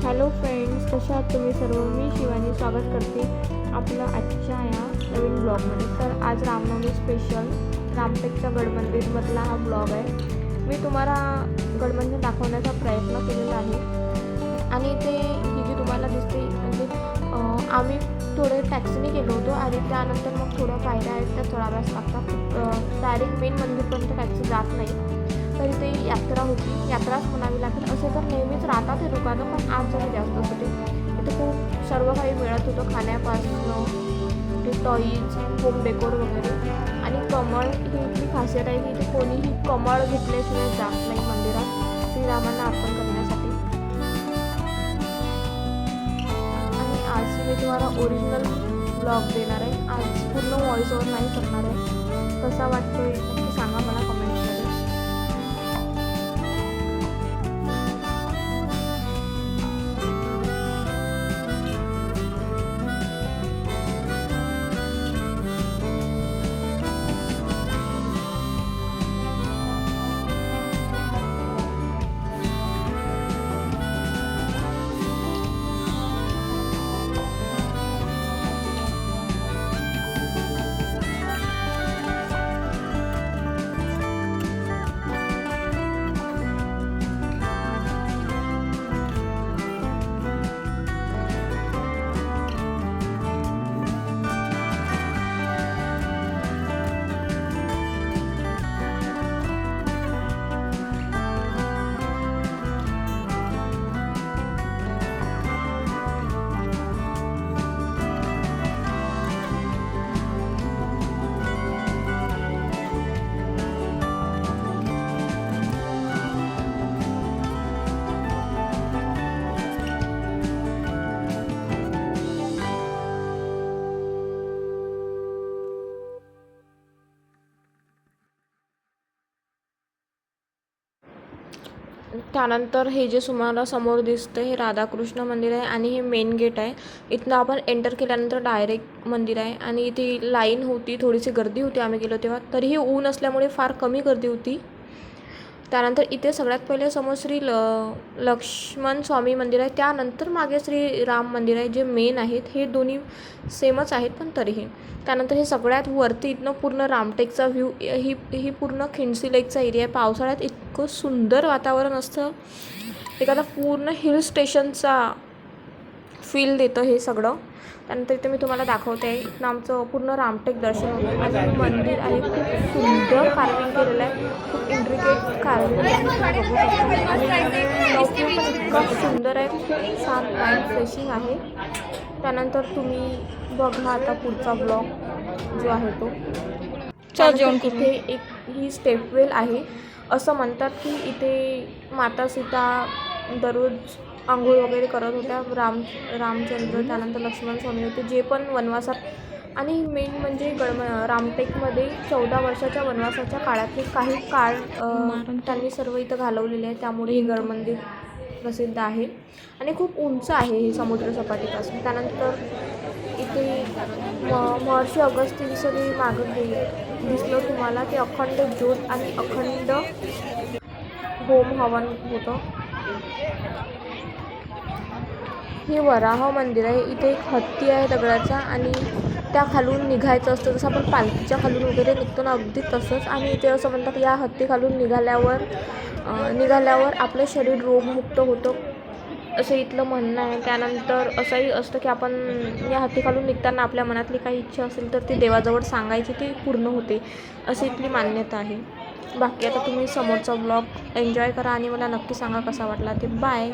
Hello friends, कशा आहात तुम्ही सर्व. मी शिवानी स्वागत करते आपलं आजच्या या नवीन ब्लॉगमध्ये. तर आज रामनवमी स्पेशल रामटेकच्या गडमंदिरमधला हा ब्लॉग आहे. मी तुम्हाला गडमंदिर दाखवण्याचा प्रयत्न केलेला आहे आणि ते ही जी तुम्हाला दिसते म्हणजे आम्ही थोडे टॅक्सीने गेलो होतो आणि त्यानंतर मग थोड्या पायऱ्या आहेत त्या चढाव्याच लागतात. डायरेक्ट मेन मंदिरपर्यंत टॅक्सी जात नाही. तर इथे यात्रा होती, यात्राच म्हणावी लागेल. असे तर नेहमीच राहतात हे दुकानं, पण आज जरा जास्तच होते. इथे खूप सर्व काही मिळत होतं, खाण्यापासून ते टॉईज, होम डेकोर वगैरे. आणि कमळ ही इथली खासियत आहे की इथे कोणीही कमळ घेतल्याशिवाय जात नाही मंदिरात श्रीरामांना अर्पण करण्यासाठी. आणि आज मी तुम्हाला ओरिजिनल ब्लॉग देणार आहे. आज पूर्ण व्हॉइस ओव्हर नाही करणार आहे. कसा वाटतोय नक्की सांगा मला कमेंट्समध्ये. त्यानंतर हे जे तुम्हाला समोर दिसतं हे राधाकृष्ण मंदिर आहे आणि हे मेन गेट आहे. इथनं आपण एंटर केल्यानंतर डायरेक्ट मंदिर आहे. आणि इथे लाईन होती, थोडीशी गर्दी होती आम्ही गेलो तेव्हा. तरीही ऊन असल्यामुळे फार कमी गर्दी होती. त्यानंतर इथे सगळ्यात पहिले समोर श्री लक्ष्मण स्वामी मंदिर आहे. त्यानंतर मागे श्री राम मंदिर आहे, जे मेन आहेत. हे दोन्ही सेमच आहेत पण तरीही. त्यानंतर हे सगळ्यात वरती इथनं पूर्ण रामटेकचा व्ह्यू, ही पूर्ण खिंडसी लेकचा एरिया आहे. पावसाळ्यात इतकं सुंदर वातावरण असतं, एखादा पूर्ण हिल स्टेशनचा फील देतं हे सगळं. त्यानंतर इथे मी तुम्हाला दाखवते आहे, इथनं आमचं पूर्ण रामटेक दर्शन होतं. आणि मंदिर आहे खूप सुंदर कार्विंग केलेलं आहे, खूप इंट्रिकेट कार्विंग आहे, बघू शकता. आणि लवकर पण इतकं सुंदर आहे, खूप छान माइंड फ्रेशिंग आहे. त्यानंतर तुम्ही बघा आता पुढचा ब्लॉग जो आहे तो. इथे एक ही स्टेपवेल आहे. असं म्हणतात की इथे माता सीता दररोज आंघोळ वगैरे करत होत्या. रामचंद्र त्यानंतर लक्ष्मण स्वामी होते जे पण वनवासात. आणि मेन म्हणजे रामटेकमध्ये 14 वर्षाच्या वनवासाच्या काळातले काही काळ त्यांनी सर्व इथं घालवलेले आहे. त्यामुळे हे गडमंदिर प्रसिद्ध आहे आणि खूप उंच आहे हे समुद्रसपाटीपासून. त्यानंतर इथे महर्षी अगस्तींचं जे मागं दिसलं तुम्हाला ते अखंड ज्योत आणि अखंड होम हवन होतं. हे वराह मंदिर आहे. इथे एक हत्ती आहे दगडाचा आणि त्या खालून निघायचं असतं, जसं आपण पालखीच्या खालून वगैरे निघतो ना, अगदी तसंच. आणि इथे असं म्हणतात या हत्ती खालून निघाल्यावर आपलं शरीर रोगमुक्त होतं, असं इथलं म्हणणं आहे. त्यानंतर असंही असतं की आपण या हत्ती खालून निघताना आपल्या मनातली काही इच्छा असेल तर ती देवाजवळ सांगायची, ती पूर्ण होते, अशी इथली मान्यता आहे. बाकी आता तुम्ही समोरचा ब्लॉग एन्जॉय करा आणि मला नक्की सांगा कसा वाटला ते. बाय.